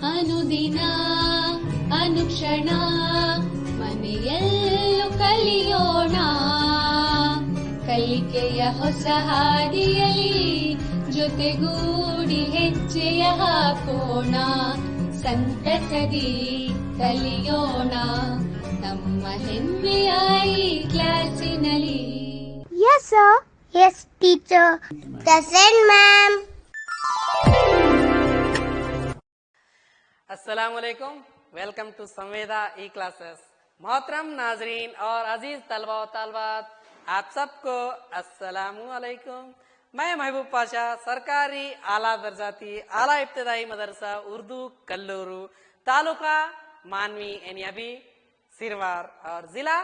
ಅನುದಿನ ಅನುಕ್ಷಣ ಮನೆಯಲ್ಲೂ ಕಲಿಯೋಣ ಕಲಿಕೆಯ ಹೊಸ ಹಾದಿಯಲ್ಲಿ ಜೊತೆಗೂಡಿ ಹೆಜ್ಜೆಯ ಹಾಕೋಣ ಸಂತಸದಿ ಕಲಿಯೋಣ ನಮ್ಮ ಹೆಮ್ಮೆಯ ಈ ಕ್ಲಾಸಿನಲ್ಲಿ. Yes, sir. Yes, teacher. Present, ma'am. अस्सलाम वालेकुम, वेलकम टू संवेदा ई क्लासेस. मोहतरम नाजरीन और अजीज तलबा व तालबात, आप सबको अस्सलामु अलैकुम. मैं महबूब पाशा, सरकारी आला दर्जाती आला इब्तदाई मदरसा उर्दू कल्लूरू, तालुका मानवी एनियाबी सिरवार और जिला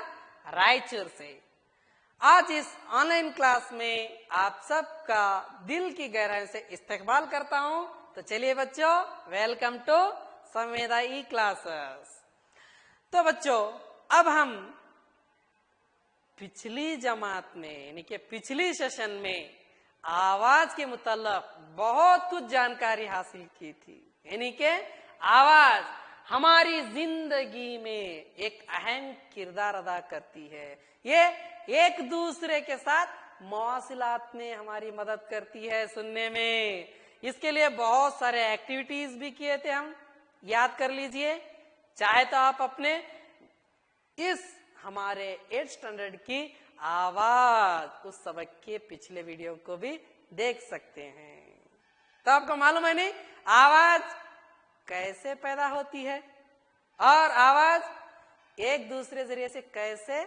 रायचूर से आज इस ऑनलाइन क्लास में आप सबका दिल की गहराई से इस्तकबाल करता हूं. तो चलिए बच्चों, वेलकम टू संवेदा ई क्लासेस. तो बच्चों, अब हम पिछली जमात में यानी कि पिछली सेशन में आवाज के मुताल्लिक बहुत कुछ जानकारी हासिल की थी. यानी कि आवाज हमारी जिंदगी में एक अहम किरदार अदा करती है. ये एक दूसरे के साथ मौसिलात में हमारी मदद करती है सुनने में. इसके लिए बहुत सारे एक्टिविटीज भी किए थे, हम याद कर लीजिए. चाहे तो आप अपने इस हमारे 8th स्टैंडर्ड की आवाज उस सबक के पिछले वीडियो को भी देख सकते हैं. तो आपको मालूम है नहीं आवाज कैसे पैदा होती है और आवाज एक दूसरे जरिए से कैसे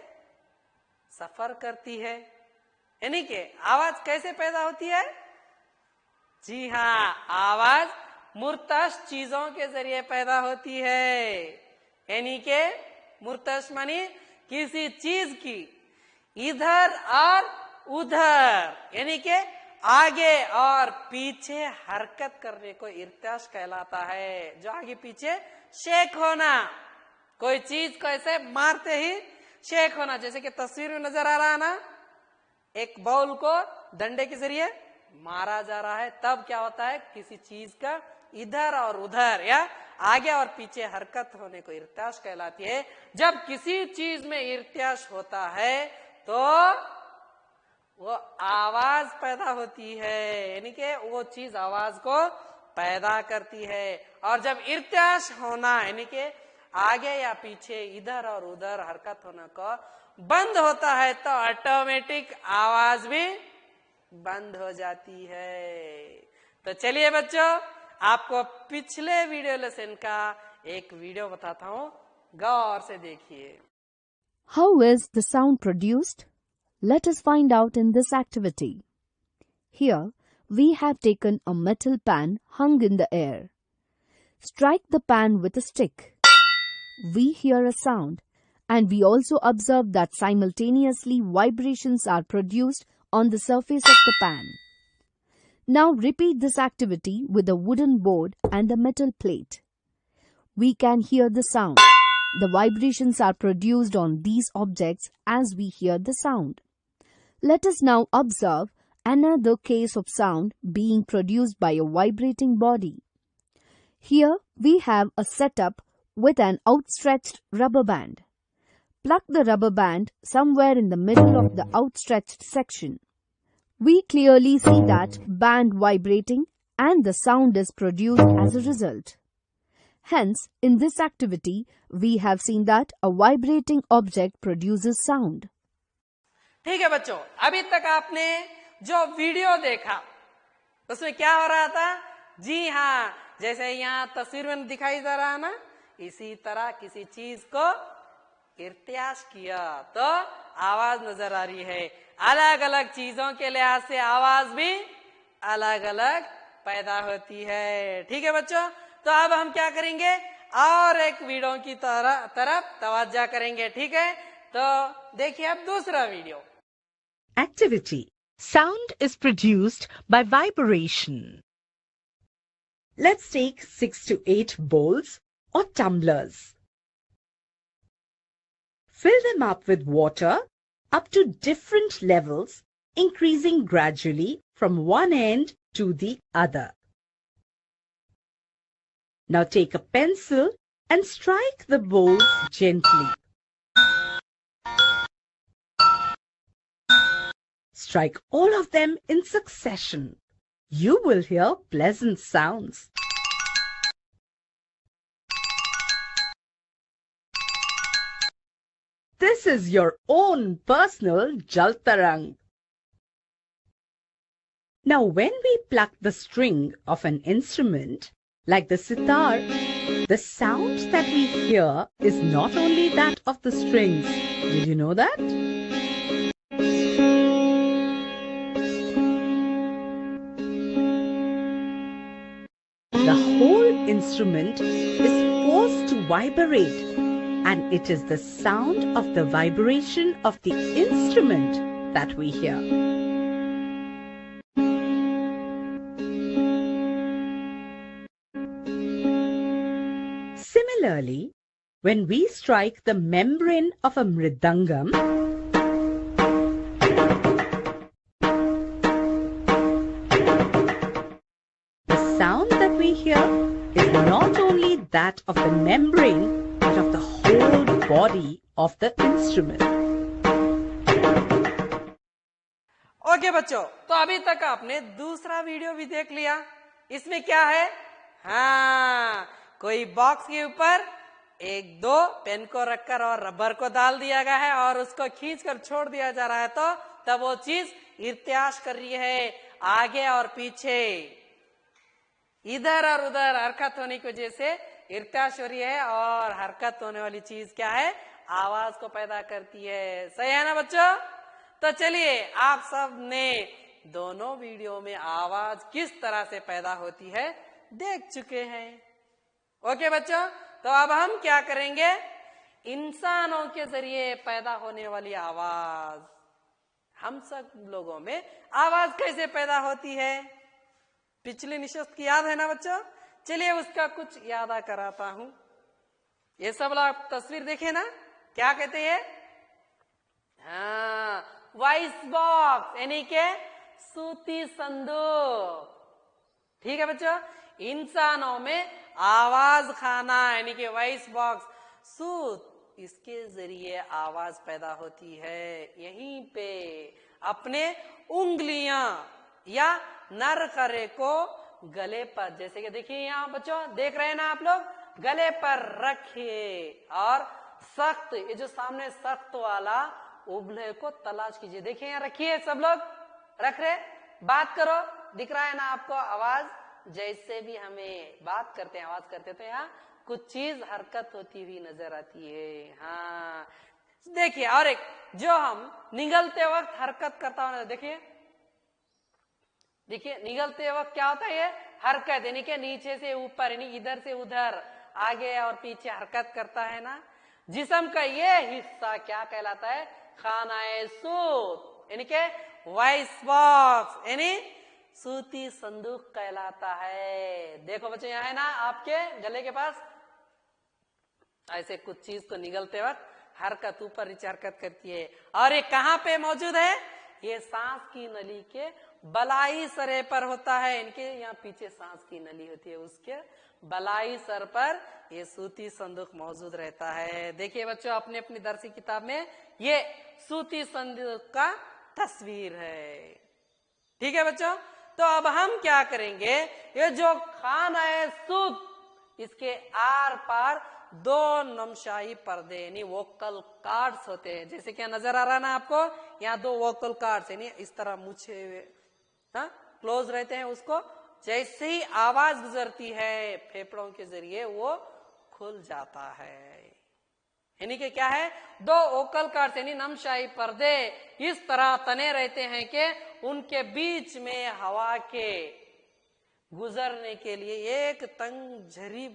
सफर करती है. यानी कि आवाज कैसे पैदा होती है? जी हाँ, आवाज मुर्तश चीजों के जरिए पैदा होती है. यानी कि मुर्तश मानी किसी चीज की इधर और उधर यानी कि आगे और पीछे हरकत करने को इर्तियाश कहलाता है. जो आगे पीछे शेक होना, कोई चीज को ऐसे मारते ही शेक होना. जैसे कि तस्वीर में नजर आ रहा है ना, एक बॉल को डंडे के जरिए मारा जा रहा है, तब क्या होता है किसी चीज का इधर और उधर या आगे और पीछे हरकत होने को इर्तियाश कहलाती है. जब किसी चीज में इर्तियाश होता है तो वो आवाज पैदा होती है. यानी कि वो चीज आवाज को पैदा करती है. और जब इर्तियाश होना यानी कि आगे या पीछे इधर और उधर हरकत होने को बंद होता है तो ऑटोमेटिक आवाज भी बंद हो जाती है. तो चलिए बच्चों, आपको पिछले वीडियो लेसन का एक वीडियो बताता हूं, गौर से देखिए. How is the sound produced? Let us find out in this activity. Here we have taken a metal pan hung in the air. Strike the pan with a stick. We hear a sound, and we also observe that simultaneously vibrations are produced on the surface of the pan. Now repeat this activity with a wooden board and a metal plate. We can hear the sound. The vibrations are produced on these objects as we hear the sound. Let us now observe another case of sound being produced by a vibrating body. Here we have a setup with an outstretched rubber band. Pluck the rubber band somewhere in the middle of the outstretched section. We clearly see that band vibrating and the sound is produced as a result. Hence, in this activity, we have seen that a vibrating object produces sound. ठीक है बच्चों, अभी तक आपने जो video देखा उसमें क्या हो रहा था? जी हाँ, जैसे यहाँ तस्वीर में दिखाई जा रहा है ना, इसी तरह किसी चीज को इर्तियाश किया तो आवाज नजर आ रही है. अलग अलग चीजों के लिहाज से आवाज भी अलग अलग पैदा होती है. ठीक है बच्चों, तो अब हम क्या करेंगे, और एक वीडियो की तरफ तवज्जो करेंगे. ठीक है, तो देखिए अब दूसरा video. Activity. Sound is produced by vibration. Let's take 6 to 8 bowls or tumblers. Fill them up with water up to different levels, increasing gradually from one end to the other. Now take a pencil and strike the bowls gently. Strike all of them in succession. You will hear pleasant sounds. This is your own personal Jal Tarang. Now when we pluck the string of an instrument, like the sitar, the sound that we hear is not only that of the strings. Did you know that? The whole instrument is forced to vibrate, and it is the sound of the vibration of the instrument that we hear. Similarly, when we strike the membrane of a mridangam, the sound that we hear is not only that of the membrane, but of the whole body of the instrument. Okay बच्चों, तो अभी तक आपने दूसरा video भी देख लिया। इसमें क्या है? हाँ, कोई बॉक्स के ऊपर एक दो पेन को रखकर और रबर को डाल दिया गया है और उसको खींचकर छोड़ दिया जा रहा है, तो तब वो चीज इर्त्याश कर रही है आगे और पीछे, इधर और उधर हरकत होने की वजह से इर्त्याश हो रही है, और हरकत होने वाली चीज क्या है? आवाज को पैदा करती है। सही है ना बच्चों? तो चलिए, आप सब ने दोनों वीडियो में आवाज किस तरह से पैदा होती है देख चुके हैं। ओके बच्चों, तो अब हम क्या करेंगे? इंसानों के जरिए पैदा होने वाली आवाज, हम सब लोगों में आवाज कैसे पैदा होती है? पिछली निशस्त की याद है ना बच्चों? चलिए उसका कुछ याद कराता हूं। ये सब लोग तस्वीर देखे ना, क्या कहते हैं? हाँ, वॉइस बॉक्स यानी के सूती संदूक। ठीक है बच्चों, इंसानों में आवाज खाना यानी कि वॉइस बॉक्स, सूत, इसके जरिए आवाज पैदा होती है। यहीं पे अपने उंगलियां या नरकरे को गले पर, जैसे कि देखिए यहाँ बच्चों, देख रहे हैं ना आप लोग, गले पर रखिए और सख्त, ये जो सामने सख्त वाला उबले को तलाश कीजिए। देखिए यहाँ रखिए, सब लोग रख रहे, बात करो, दिख रहा है ना आपको आवाज? जैसे भी हमें बात करते हैं, आवाज करते हैं, तो यहाँ कुछ चीज हरकत होती हुई नजर आती है। हाँ देखिए, और एक जो हम निगलते वक्त हरकत करता हूं, देखिए देखिए, निगलते वक्त क्या होता है? ये हरकत यानी कि नीचे से ऊपर, यानी इधर से उधर, आगे और पीछे हरकत करता है ना। जिस्म का ये हिस्सा क्या कहलाता है? खानाए सूत यानी कि वॉइस बॉक्स यानी सूती संदूक कहलाता है। देखो बच्चे, यहाँ है ना आपके गले के पास, ऐसे कुछ चीज को निगलते वक्त हरकत ऊपर नीचे हरकत करती है। और ये कहाँ पे मौजूद है? ये सांस की नली के बलाई सरे पर होता है। इनके यहाँ पीछे सांस की नली होती है, उसके बलाई सर पर ये सूती संदूक मौजूद रहता है। देखिए बच्चों, अपने अपनी दर्सी किताब में ये सूती संदूक का तस्वीर है। ठीक है बच्चों, तो अब हम क्या करेंगे? ये जो खाना है सूत, इसके आर पार दो नमशाई पर्दे यानी वोकल कार्ड्स होते हैं। जैसे क्या नजर आ रहा है ना आपको? यहाँ दो वोकल कार्ड्स यानी इस तरह मुछे हुए क्लोज रहते हैं। उसको जैसे ही आवाज गुजरती है फेफड़ों के जरिए वो खुल जाता है। यानी कि क्या है? दो वोकल कार्ड्स यानी नमशाई पर्दे इस तरह तने रहते हैं कि उनके बीच में हवा के गुजरने के लिए एक तंग झरी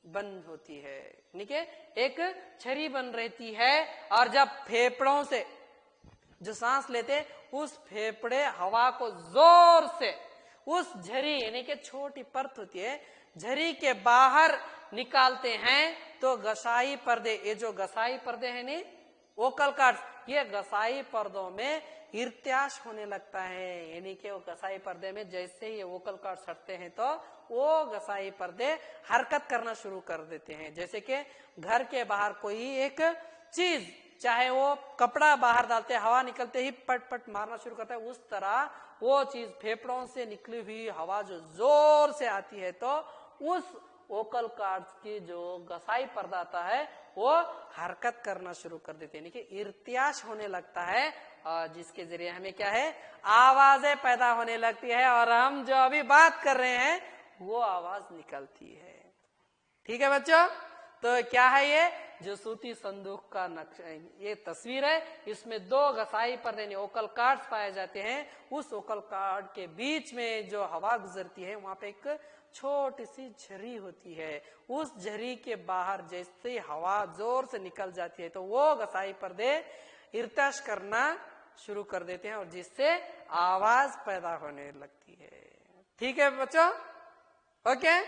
बन होती है, यानी कि एक छरी बन रहती है। और जब फेफड़ों से जो सांस लेते, उस फेफड़े हवा को जोर से उस झरी यानी कि छोटी परत होती है, झरी के बाहर निकालते हैं, तो गसाई पर्दे, ये जो गसाई पर्दे हैं नी वोकल कार्ड्स, ये गसाई पर्दों में इर्त्याश होने लगता है। यानी कि वो गसाई पर्दे में जैसे ही वोकल कॉर्ड सटते हैं तो वो गसाई पर्दे हरकत करना शुरू कर देते हैं। जैसे कि घर के बाहर कोई एक चीज, चाहे वो कपड़ा बाहर डालते हवा निकलते ही पट पट मारना शुरू करता है, उस तरह वो चीज फेफड़ों से निकली हुई हवा जो जोर से आती है तो उस वोकल कॉर्ड्स की जो गसाई पर्दा आता है वो हरकत करना शुरू कर देते हैं, यानी कि इर्त्याश होने लगता है, और जिसके जरिए हमें क्या है, आवाजें पैदा होने लगती है और हम जो अभी बात कर रहे हैं वो आवाज निकलती है। ठीक है बच्चों, तो क्या है ये जो सूती संदूक का नक्शा, ये तस्वीर है, इसमें दो गसाई पर्दे वोकल कॉर्ड्स पाए जाते हैं। उस वोकल कॉर्ड के बीच में जो हवा गुजरती है वहां पे एक छोटी सी झरी होती है। उस झरी के बाहर जैसे हवा जोर से निकल जाती है तो वो गसाई पर्दे इर्त्याश करना शुरू कर देते हैं और जिससे आवाज पैदा होने लगती है। ठीक है बच्चों, ओके,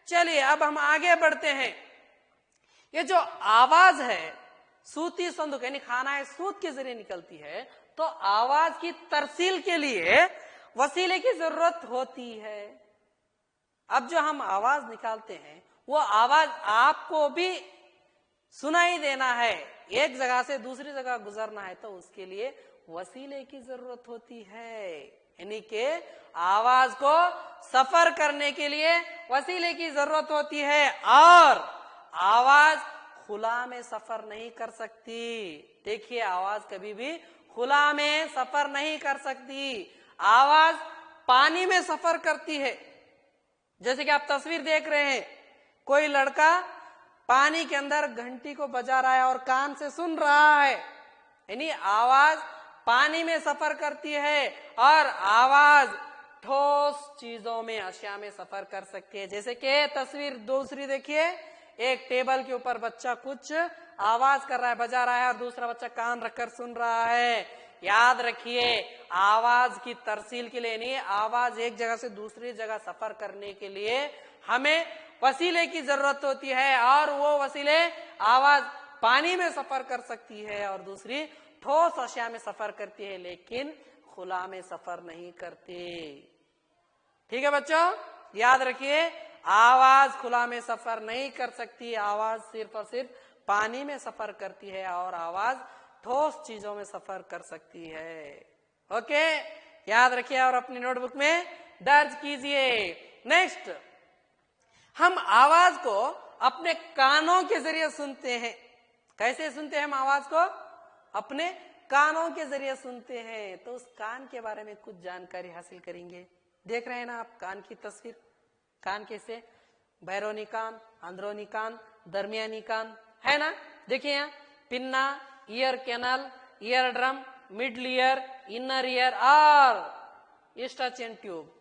चलिए अब हम आगे बढ़ते हैं। ये जो आवाज है सूती संदूक यानी खाना सूत के जरिए निकलती है, तो आवाज की तरसील के लिए वसीले की जरूरत होती है। अब जो हम आवाज निकालते हैं वो आवाज आपको भी सुनाई देना है, एक जगह से दूसरी जगह गुजरना है तो उसके लिए वसीले की जरूरत होती है। यानी कि आवाज को सफर करने के लिए वसीले की जरूरत होती है और आवाज खुला में सफर नहीं कर सकती। देखिए, आवाज कभी भी खुला में सफर नहीं कर सकती, आवाज पानी में सफर करती है। जैसे कि आप तस्वीर देख रहे हैं, कोई लड़का पानी के अंदर घंटी को बजा रहा है और कान से सुन रहा है, यानी आवाज पानी में सफर करती है और आवाज ठोस चीजों में, अशिया में सफर कर सकती है। जैसे कि तस्वीर दूसरी देखिए, एक टेबल के ऊपर बच्चा कुछ आवाज कर रहा है, बजा रहा है और दूसरा बच्चा कान रखकर सुन रहा है। याद रखिए, आवाज की तरसील के लिए नहीं, आवाज एक जगह से दूसरी जगह सफर करने के लिए हमें वसीले की जरूरत होती है और वो वसीले आवाज पानी में सफर कर सकती है और दूसरी ठोस अशिया में सफर करती है, लेकिन खुला में सफर नहीं करती। ठीक है बच्चों, याद रखिए, आवाज खुला में सफर नहीं कर सकती, आवाज सिर्फ और सिर्फ पानी में सफर करती है और आवाज ठोस चीजों में सफर कर सकती है। ओके, याद रखिए और अपनी नोटबुक में दर्ज कीजिए। नेक्स्ट, हम आवाज को अपने कानों के जरिए सुनते हैं। कैसे सुनते हैं हम आवाज को? अपने कानों के जरिए सुनते हैं। तो उस कान के बारे में कुछ जानकारी हासिल करेंगे। देख रहे हैं ना आप कान की तस्वीर, कान कैसे, बैरोनी कान, अंदरूनी कान, दरमियानी कान, है ना? देखिए यहाँ pinna, ear canal, eardrum, middle ear, inner ear और यूस्टाचियन ट्यूब।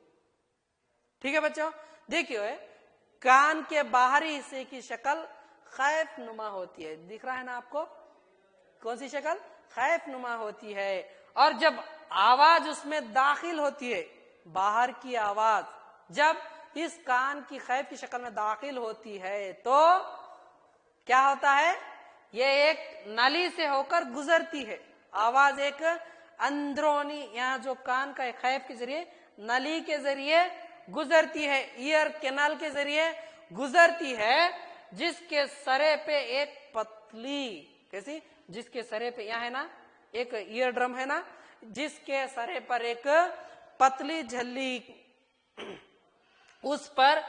ठीक है बच्चों, देखिए कान के बाहरी हिस्से की शक्ल खैफ नुमा होती है। दिख रहा है ना आपको? कौन सी शक्ल? खैफ नुमा होती है। और जब आवाज उसमें दाखिल होती है, बाहर की आवाज जब इस कान की खैफ की शक्ल में दाखिल होती है तो क्या होता है? ये एक नली से होकर गुजरती है। आवाज एक अंदरूनी, यहाँ जो कान का खैफ के जरिए नली के जरिए गुजरती है, ईयर कैनाल के जरिए गुजरती है, जिसके सरे पे एक पतली, कैसी, जिसके सरे पे यहाँ है ना एक ईयर ड्रम है ना, जिसके सरे पर एक पतली झल्ली उस पर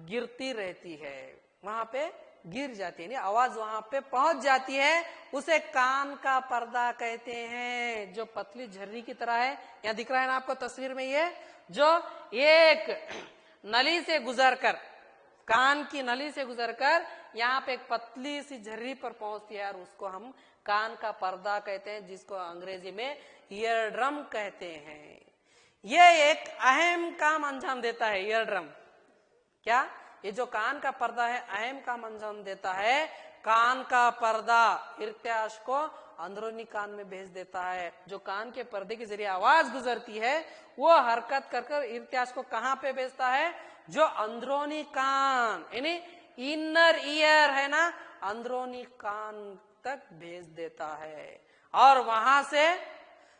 गिरती रहती है, वहां पे गिर जाती है, आवाज वहां पे पहुंच जाती है। उसे कान का पर्दा कहते हैं, जो पतली झर्री की तरह है। यहाँ दिख रहा है ना आपको तस्वीर में, ये जो एक नली से गुजरकर, कान की नली से गुजरकर यहाँ पे एक पतली सी झर्री पर पहुंचती है और उसको हम कान का पर्दा कहते हैं, जिसको अंग्रेजी में ईयर ड्रम कहते हैं। ये एक अहम काम अंजाम देता है ईयर ड्रम। क्या? ये जो कान का पर्दा है अहम काम अंजाम देता है। कान का पर्दा इर्त्याश को अंदरूनी कान में भेज देता है। जो कान के पर्दे के जरिए आवाज गुजरती है वो हरकत कर इर्त्याश को कहाँ पे भेजता है? जो अंदरूनी कान यानी इनर ईयर है ना, अंदरूनी कान तक भेज देता है। और वहां से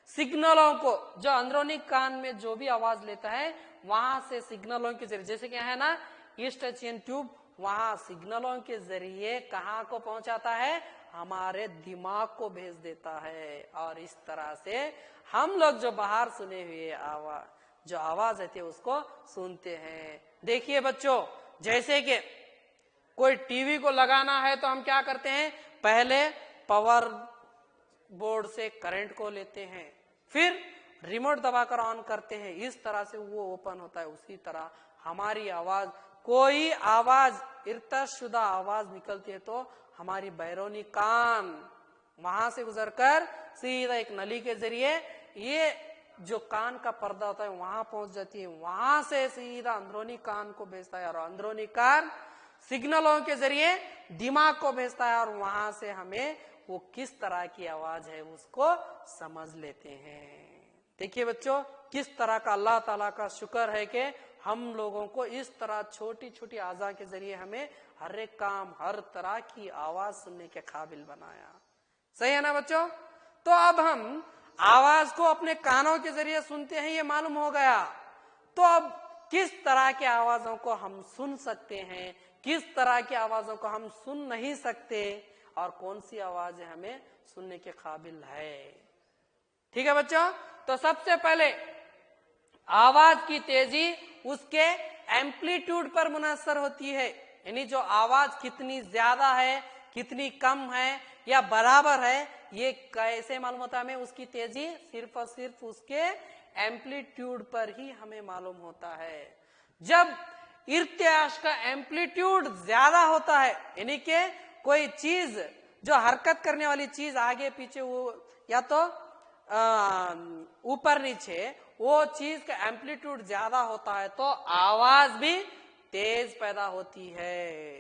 सिग्नलों को, जो अंदरूनी कान में जो भी आवाज लेता है वहां से सिग्नलों के जरिए, जैसे क्या है ना ईस्टचियन ट्यूब, वहां सिग्नलों के जरिए कहाँ को पहुंचाता है, हमारे दिमाग को भेज देता है। और इस तरह से हम लोग जो बाहर सुने हुए आवाज, जो आवाज रहती है उसको सुनते हैं। देखिए बच्चों, जैसे कि कोई टीवी को लगाना है तो हम क्या करते हैं, पहले पावर बोर्ड से करंट को लेते हैं, फिर रिमोट दबाकर ऑन करते हैं, इस तरह से वो ओपन होता है। उसी तरह हमारी आवाज, कोई आवाज इर्तशुदा आवाज निकलती है तो हमारी बैरूनी कान वहां से गुजरकर सीधा एक नली के जरिए ये जो कान का पर्दा होता है वहां पहुंच जाती है, वहां से सीधा अंदरूनी कान को भेजता है और अंदरूनी कान सिग्नलों के जरिए दिमाग को भेजता है और वहां से हमें वो किस तरह की आवाज है उसको समझ लेते हैं। देखिए बच्चों, किस तरह का अल्लाह ताला का शुक्र है कि हम लोगों को इस तरह छोटी छोटी आजा के जरिए हमें हर एक काम, हर तरह की आवाज सुनने के काबिल बनाया। सही है ना बच्चों? तो अब हम आवाज को अपने कानों के जरिए सुनते हैं, ये मालूम हो गया। तो अब किस तरह की आवाजों को हम सुन सकते हैं, किस तरह की आवाजों को हम सुन नहीं सकते, और कौन सी आवाज हमें सुनने के काबिल है। ठीक है बच्चों, तो सबसे पहले आवाज की तेजी उसके एम्पलीट्यूड पर मुनहसर होती है, यानी जो आवाज कितनी ज्यादा है, कितनी कम है या बराबर है, ये कैसे मालूम होता है हमें, उसकी तेजी सिर्फ और सिर्फ उसके एम्पलीट्यूड पर ही हमें मालूम होता है। जब इर्त्याश का एम्पलीट्यूड ज्यादा होता है, यानी कि कोई चीज जो हरकत करने वाली चीज आगे पीछे, वो या तो ऊपर नीचे, वो चीज का एम्पलीट्यूड ज्यादा होता है तो आवाज भी तेज पैदा होती है।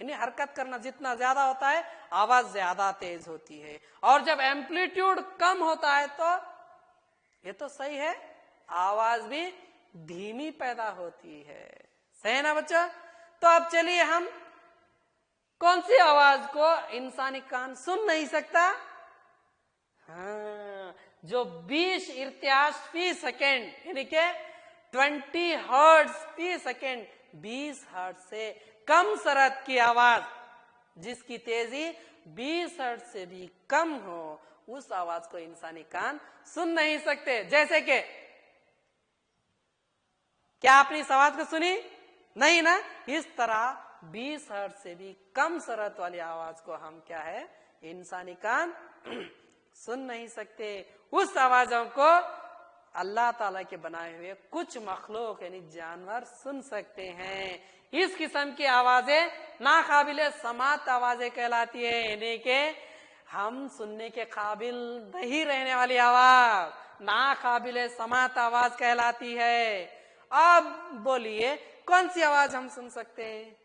यानी हरकत करना जितना ज्यादा होता है आवाज ज्यादा तेज होती है, और जब एम्पलीट्यूड कम होता है तो ये तो सही है, आवाज भी धीमी पैदा होती है। सही है ना बच्चा? तो अब चलिए, हम कौन सी आवाज को इंसानी कान सुन नहीं सकता? हाँ, जो 20 इर्त्याश फी सेकेंड, यानी कि 20 हर्ट्ज फी सेकेंड, 20 हर्ट्ज से कम सरत की आवाज जिसकी तेजी 20 हर्ट्ज से भी कम हो, उस आवाज को इंसानी कान सुन नहीं सकते। जैसे कि क्या आपने इस आवाज को सुनी? नहीं ना? इस तरह 20 हर्ट्ज से भी कम सरत वाली आवाज को हम क्या है, इंसानी कान सुन नहीं सकते। उस आवाजों को अल्लाह ताला के बनाए हुए कुछ मखलूक यानी जानवर सुन सकते हैं। इस किस्म की आवाजें नाकाबिले समात आवाजें कहलाती है, यानी कि हम सुनने के काबिल नहीं रहने वाली आवाज नाकाबिले समात आवाज कहलाती है। अब बोलिए, कौन सी आवाज हम सुन सकते हैं?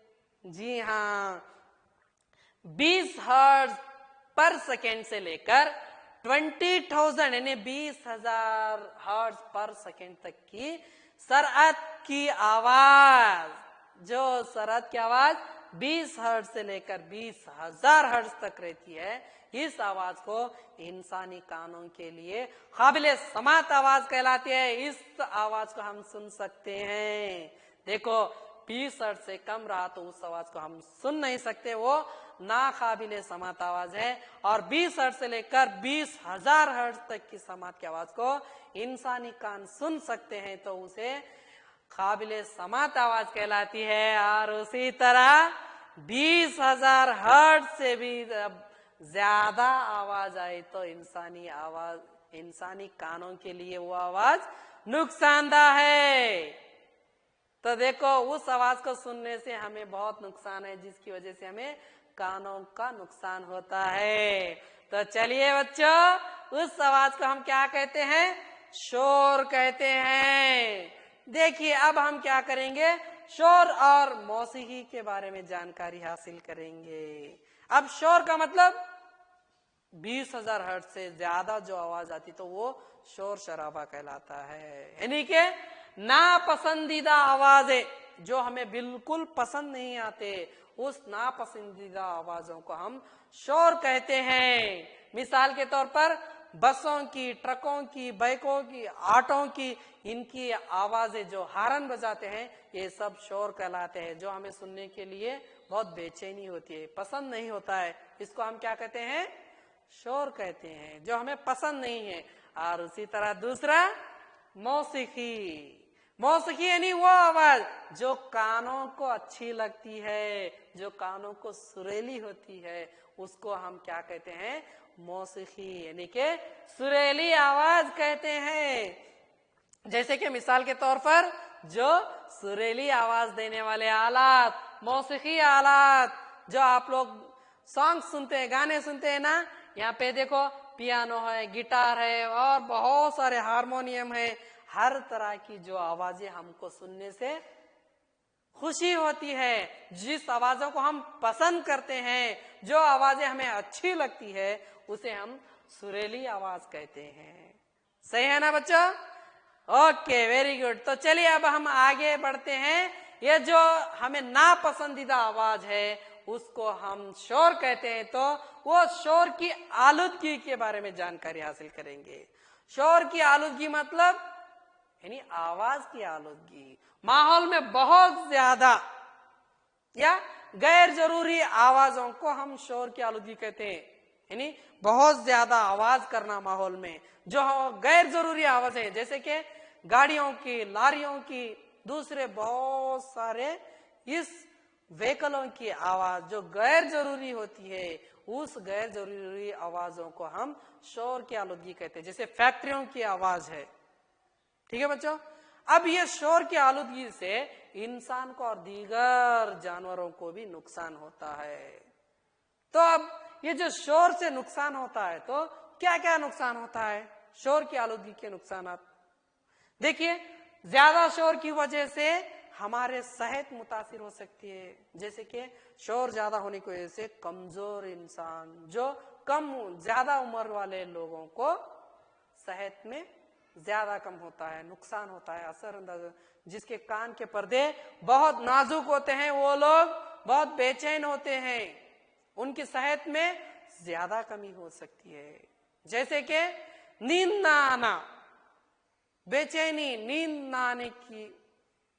जी हाँ, 20 हर्ट्ज पर सेकेंड से लेकर 20,000 यानी 20,000 हर्ट्ज पर सेकेंड तक की सरअत की आवाज, जो सरअत की आवाज 20 हर्ट्ज से लेकर 20,000 हर्ट्ज तक रहती है, इस आवाज को इंसानी कानों के लिए काबिले समात आवाज कहलाती है। इस आवाज को हम सुन सकते हैं। देखो, 20 हर्ट्ज से कम रहा तो उस आवाज को हम सुन नहीं सकते, वो नाकाबिले समात आवाज है। और 20 हर्ट्ज से लेकर 20,000 हर्ट्ज तक की समात की आवाज को इंसानी कान सुन सकते हैं, तो उसे काबिले समात आवाज कहलाती है। और उसी तरह 20,000 हर्ट्ज से भी ज्यादा आवाज आई तो इंसानी कानों के लिए वो आवाज नुकसानदायक है। तो देखो, उस आवाज को सुनने से हमें बहुत नुकसान है, जिसकी वजह से हमें कानों का नुकसान होता है। तो चलिए बच्चों, उस आवाज को हम क्या कहते हैं? शोर कहते हैं। देखिए, अब हम क्या करेंगे, शोर और मौसीकी के बारे में जानकारी हासिल करेंगे। अब शोर का मतलब 20,000 हर्ट्ज से ज्यादा जो आवाज आती तो वो शोर शराबा कहलाता है, यानी कि नापसंदीदा आवाजें जो हमें बिल्कुल पसंद नहीं आते, उस नापसंदीदा आवाजों को हम शोर कहते हैं। मिसाल के तौर पर बसों की, ट्रकों की, बाइकों की, ऑटों की, इनकी आवाजें जो हारन बजाते हैं, ये सब शोर कहलाते हैं, जो हमें सुनने के लिए बहुत बेचैनी होती है, पसंद नहीं होता है। इसको हम क्या कहते हैं? शोर कहते हैं, जो हमें पसंद नहीं है। और उसी तरह दूसरा मौसीकी। मौसीकी यानी वो आवाज जो कानों को अच्छी लगती है, जो कानों को सुरीली होती है, उसको हम क्या कहते हैं? मौसीकी यानी के सुरीली आवाज कहते हैं। जैसे कि मिसाल के तौर पर जो सुरीली आवाज देने वाले आलात, मौसीकी आलात, जो आप लोग सॉन्ग सुनते हैं, गाने सुनते हैं ना, यहाँ पे देखो पियानो है, गिटार है और बहुत सारे हारमोनियम है। हर तरह की जो आवाजें हमको सुनने से खुशी होती है, जिस आवाजों को हम पसंद करते हैं, जो आवाजें हमें अच्छी लगती है, उसे हम सुरीली आवाज कहते हैं। सही है ना बच्चों? Okay, very good. तो चलिए अब हम आगे बढ़ते हैं। ये जो हमें नापसंदीदा आवाज है उसको हम शोर कहते हैं। तो वो शोर की आलूदगी के बारे में जानकारी हासिल करेंगे। शोर की आलूदगी मतलब यानी आवाज की आलूदगी, माहौल में बहुत ज्यादा या गैर जरूरी आवाजों को हम शोर की आलूदगी कहते हैं। यानी बहुत ज्यादा आवाज करना माहौल में, जो गैर जरूरी आवाज है, जैसे कि गाड़ियों की, लारियों की, दूसरे बहुत सारे इस व्हीकलों की आवाज जो गैर जरूरी होती है, उस गैर जरूरी आवाजों को हम शोर की आलूदगी कहते हैं। जैसे फैक्ट्रियों की आवाज है, ठीक है बच्चों। अब ये शोर की आलूदगी से इंसान को और दीगर जानवरों को भी नुकसान होता है। तो अब ये जो शोर से नुकसान होता है, तो क्या क्या नुकसान होता है शोर की आलूदगी के नुकसान? देखिए, ज्यादा शोर की वजह से हमारे सेहत मुतासिर हो सकती है। जैसे कि शोर ज्यादा होने की वजह से कमजोर इंसान, जो ज्यादा उम्र वाले लोगों को सेहत में ज्यादा कम होता है, नुकसान होता है, असरअंदाज। जिसके कान के पर्दे बहुत नाजुक होते हैं, वो लोग बहुत बेचैन होते हैं, उनकी सेहत में ज्यादा कमी हो सकती है। जैसे कि नींद ना आना, बेचैनी, नींद ना आने की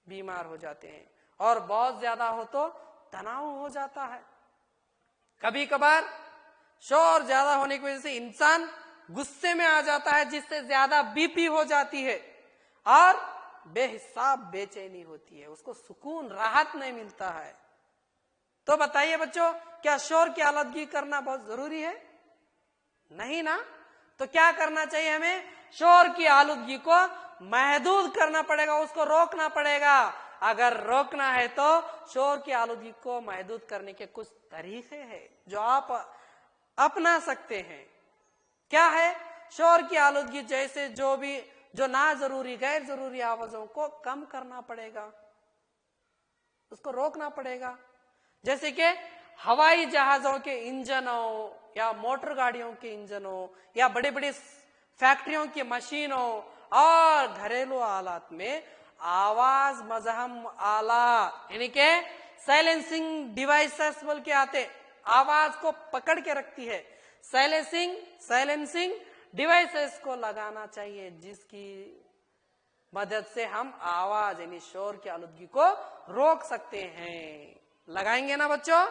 बीमार हो जाते हैं, और बहुत ज्यादा हो तो तनाव हो जाता है। कभी कभार शोर ज्यादा होने की वजह से इंसान गुस्से में आ जाता है, जिससे ज्यादा बीपी हो जाती है और बेहिसाब बेचैनी होती है, उसको सुकून, राहत नहीं मिलता है। तो बताइए बच्चों, क्या शोर की आलूदगी करना बहुत जरूरी है? नहीं ना। तो क्या करना चाहिए हमें? शोर की आलूदगी को महदूद करना पड़ेगा, उसको रोकना पड़ेगा। अगर रोकना है तो शोर की आलूदगी को महदूद करने के कुछ तरीके हैं जो आप अपना सकते हैं। क्या है? शोर की आलूदगी जैसे जो ना जरूरी, गैर जरूरी आवाजों को कम करना पड़ेगा, उसको रोकना पड़ेगा। जैसे कि हवाई जहाजों के इंजनों या मोटर गाड़ियों के इंजनों या बड़ी बड़ी फैक्ट्रियों की मशीनों और घरेलू आलात में आवाज मजहम आला यानी के साइलेंसिंग डिवाइसेस बोल के आते, आवाज को पकड़ के रखती है। साइलेंसिंग डिवाइसेस को लगाना चाहिए, जिसकी मदद से हम आवाज यानी शोर की आलूदगी को रोक सकते हैं। लगाएंगे ना बच्चों?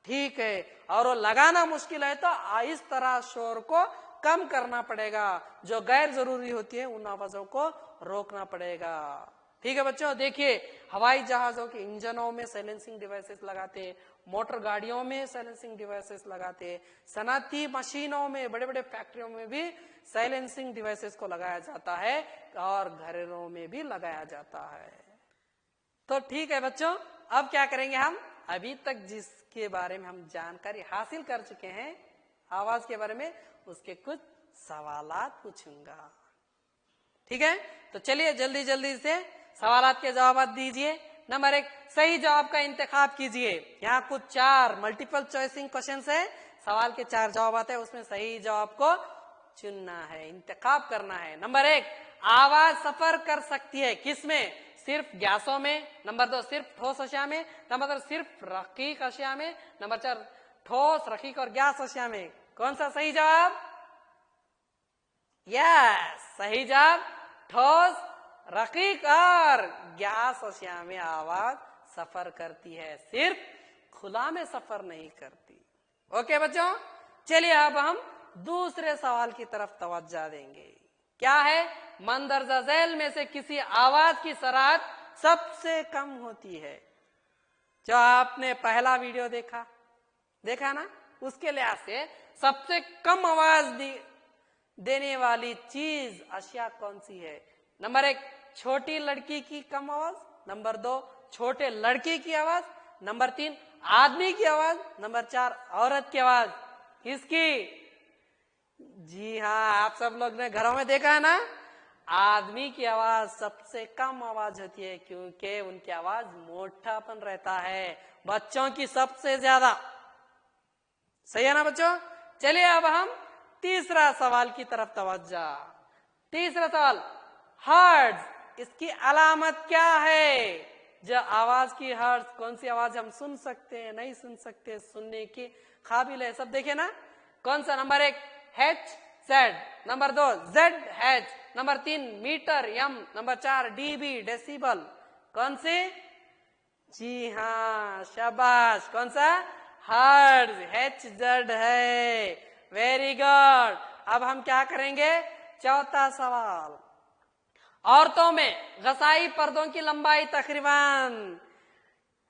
ठीक है। और वो लगाना मुश्किल है तो इस तरह शोर को कम करना पड़ेगा, जो गैर जरूरी होती है उन आवाजों को रोकना पड़ेगा। ठीक है बच्चों, देखिए हवाई जहाजों के इंजनों में साइलेंसिंग डिवाइसेस लगाते, मोटर गाड़ियों में साइलेंसिंग डिवाइसेस लगाते, सनअती मशीनों में, बड़े बड़े फैक्ट्रियों में भी साइलेंसिंग डिवाइसेस को लगाया जाता है और घरों में भी लगाया जाता है। तो ठीक है बच्चों, अब क्या करेंगे हम? अभी तक जिसके बारे में हम जानकारी हासिल कर चुके हैं आवाज के बारे में, उसके कुछ सवालात पूछूंगा। ठीक है, तो चलिए जल्दी जल्दी से सवालात के जवाब दीजिए। नंबर 1, सही जवाब का इंतखाब कीजिए। यहाँ कुछ 4 मल्टीपल चॉइसिंग क्वेश्चंस है, सवाल के 4 जवाब आते हैं, उसमें सही जवाब को चुनना है, इंतखाब करना है। नंबर 1, आवाज सफर कर सकती है किसमें? सिर्फ गैसों में, नंबर 2 सिर्फ ठोस अशिया में, नंबर 3 सिर्फ रकीक अशिया में, नंबर 4 ठोस, रकीक और गैस अशिया में। कौन सा सही जवाब? यस, सही जवाब ठोस, रकीक और गैस अशिया में आवाज सफर करती है, सिर्फ खुला में सफर नहीं करती। ओके बच्चों, चलिए अब हम दूसरे सवाल की तरफ तवज्जो देंगे। क्या है? मंदरजा झैल में से किसी आवाज की शरारत सबसे कम होती है। जो आपने पहला वीडियो देखा ना, उसके लिहाज से सबसे कम आवाज देने वाली चीज अशिया कौन सी है? नंबर 1 छोटी लड़की की कम आवाज, नंबर 2 छोटे लड़के की आवाज, नंबर 3 आदमी की आवाज, नंबर 4 औरत की आवाज। किसकी? जी हाँ, आप सब लोग ने घरों में देखा है ना, आदमी की आवाज सबसे कम आवाज होती है, क्योंकि उनकी आवाज मोटापन रहता है। बच्चों की सबसे ज्यादा। सही है ना बच्चों? चलिए अब हम तीसरा सवाल की तरफ तवज्जो। तीसरा सवाल, हर्ट्ज, इसकी अलामत क्या है? जो आवाज की हर्ट्ज, कौन सी आवाज हम सुन सकते हैं, नहीं सुन सकते, सुनने की काबिल है, सब देखे ना। कौन सा? Number 1 H Z, number 2 Z H, number 3 metre M, number 4 dB decibel. कौन सी? जी हाँ, शाबाश। कौन सा? हर्ट्ज, HZ है। Very good. अब हम क्या करेंगे? चौथा सवाल, औरतों में गसाई पर्दों की लंबाई तकरीबन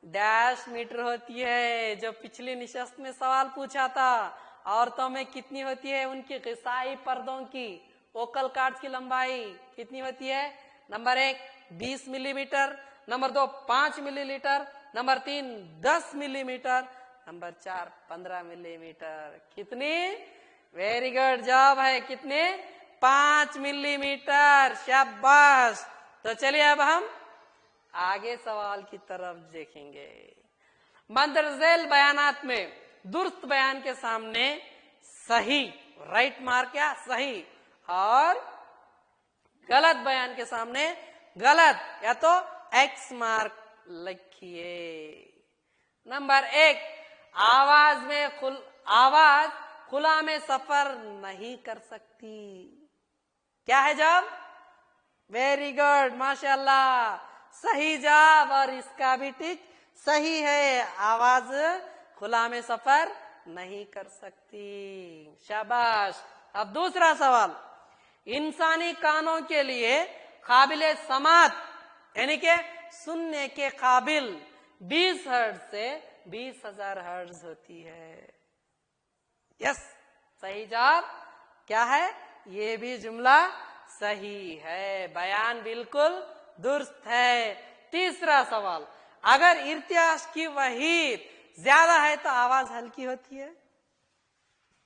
डैश मीटर होती है। जो पिछली निशस्त में सवाल पूछा था, औरतों में कितनी होती है उनकी गसाई पर्दों की ओकल कार्ड्स की लंबाई कितनी होती है? Number 1 20 millimetre, number 2 5 millilitre, number 3 10 millimetre, number 4 15 millimetre. कितनी? वेरी गुड, जवाब है कितने? 5 मिलीमीटर। शाबाश। तो चलिए अब हम आगे सवाल की तरफ देखेंगे। मंदरजा झैल बयानात में दुरुस्त बयान के सामने सही, राइट मार्क या सही, और गलत बयान के सामने गलत या तो एक्स मार्क लिखिए। नंबर 1, आवाज खुला में सफर नहीं कर सकती। क्या है जवाब? वेरी गुड, माशाल्लाह, सही जवाब। और इसका भी टिक सही है, आवाज खुला में सफर नहीं कर सकती। शाबाश। अब दूसरा सवाल, इंसानी कानों के लिए काबिले समात यानी के सुनने के काबिल 20 हर्ट्ज से 20,000 हर्ट्ज होती है। यस, सही जवाब क्या है? ये भी जुमला सही है, बयान बिल्कुल दुरुस्त है। तीसरा सवाल, अगर इर्तियाश की वहीद ज्यादा है तो आवाज हल्की होती है।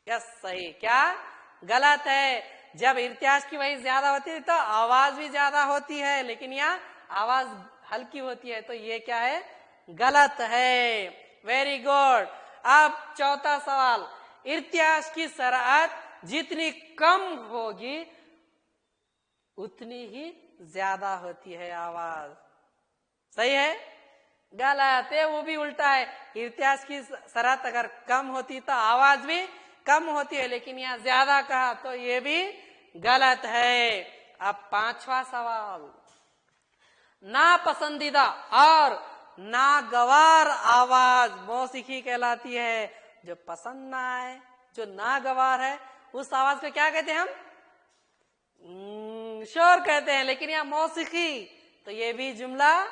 यस, सही। क्या? गलत है। जब इर्तियाश की वहीद ज्यादा होती है तो आवाज भी ज्यादा होती है, लेकिन यहाँ आवाज हल्की होती है, तो ये क्या है? गलत है। Very good. अब चौथा सवाल, इर्तियाश की शरारत जितनी कम होगी उतनी ही ज्यादा होती है आवाज। सही है? गलत है, वो भी उल्टा है। इर्तियाश की शरारत अगर कम होती तो आवाज भी कम होती है, लेकिन यहाँ ज्यादा कहा तो ये भी गलत है। अब पांचवा सवाल, नापसंदीदा और नागवार आवाज मौसीकी कहलाती है। जो पसंद ना आए, जो नागवार है, उस आवाज को क्या कहते हैं हम? शोर कहते हैं, लेकिन यहाँ मौसीकी, तो ये भी जुमला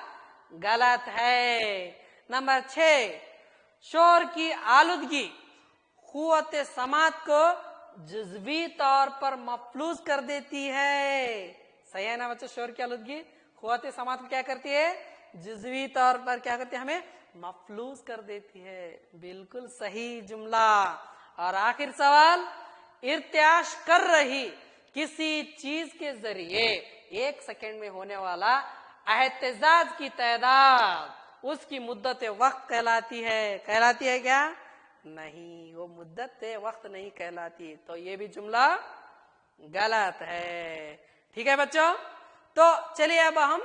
गलत है। नंबर 6, शोर की आलूदगी कुव्वत समात को जुज़वी तौर पर मफलूज कर देती है। सही है ना बच्चों? शोर की आलूदगी कुव्वत समात को क्या करती है? जुज़वी तौर पर क्या करती है? हमें मफलूज कर देती है। बिल्कुल सही जुमला। और आखिर सवाल, इर्तियाश कर रही किसी चीज के जरिए 1 सेकेंड में होने वाला एहतजाज की तादाद उसकी मुद्दत वक्त कहलाती है। कहलाती है क्या? नहीं, वो मुद्दत वक्त नहीं कहलाती। तो ये भी जुमला गलत है। ठीक है बच्चों? तो चलिए अब हम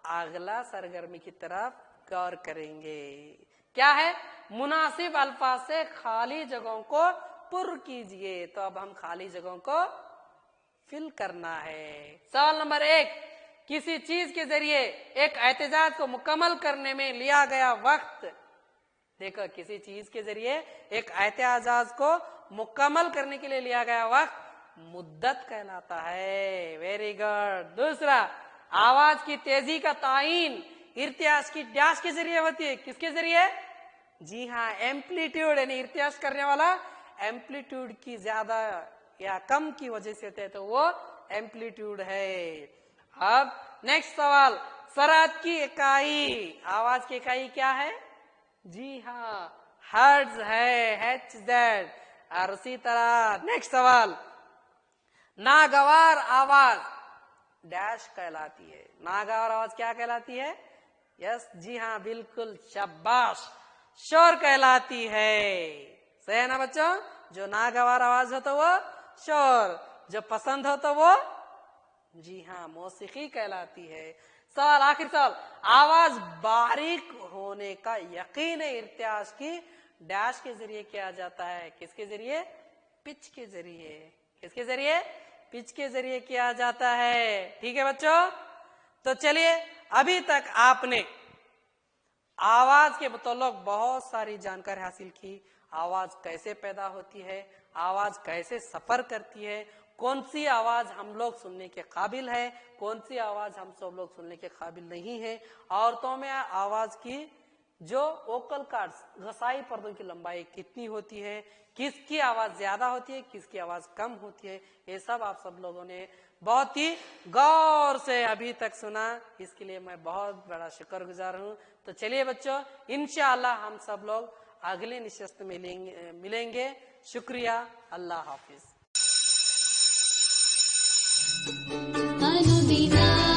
अगला सरगर्मी की तरफ गौर करेंगे। क्या है? मुनासिब अल्फाज से खाली जगहों को पुर कीजिए। तो अब हम खाली जगहों को फिल करना है। सवाल नंबर 1, किसी चीज के जरिए एक एहतिजाज को मुकम्मल करने में लिया गया वक्त। देखो, किसी चीज के जरिए एक एहतिजाज को मुकम्मल करने के लिए लिया गया वक्त मुद्दत कहलाता है। Very good. दूसरा, आवाज की तेजी का तायीन इर्तियाज की डैश के जरिए होती है। किसके जरिए? जी हाँ, एम्पलीट्यूड, यानी इर्तियाज करने वाला एम्पलीट्यूड की ज्यादा या कम की वजह से होते हैं, तो वो एम्पलीट्यूड है। अब नेक्स्ट सवाल, सराहत की इकाई, आवाज की इकाई क्या है? जी हाँ, हर्ट्ज है, HZ। और उसी तरह नेक्स्ट सवाल, नागवार आवाज डैश कहलाती है। नागवार आवाज क्या कहलाती है? यस, जी हाँ, बिल्कुल, शाबाश, शोर कहलाती है। सही है ना बच्चों? जो नागवार आवाज हो तो वो शोर, जो पसंद हो तो वो जी हाँ मौसीकी कहलाती है। सवाल, आखिर सवाल, आवाज बारीक होने का यकीन इर्तियाज की डैश के जरिए किया जाता है। किसके जरिए? पिच के जरिए। किसके जरिए? पिच के जरिए किया जाता है। ठीक है बच्चों? तो चलिए, अभी तक आपने आवाज के मुताल्लिक बहुत सारी जानकारी हासिल की। आवाज कैसे पैदा होती है, आवाज कैसे सफर करती है, कौन सी आवाज हम लोग सुनने के काबिल है, कौन सी आवाज हम सब लोग सुनने के काबिल नहीं है। औरतों में आवाज की जो वोकल कार्ड्स, घसाई पर्दों की लंबाई कितनी होती है, किसकी आवाज ज्यादा होती है, किसकी आवाज कम होती है, ये सब आप सब लोगों ने बहुत ही गौर से अभी तक सुना। इसके लिए मैं बहुत बड़ा शुक्रगुजार हूँ। तो चलिए बच्चों, इंशाअल्लाह हम सब लोग अगले निशस्त में मिलेंगे। शुक्रिया, अल्लाह हाफिज। अनुदिना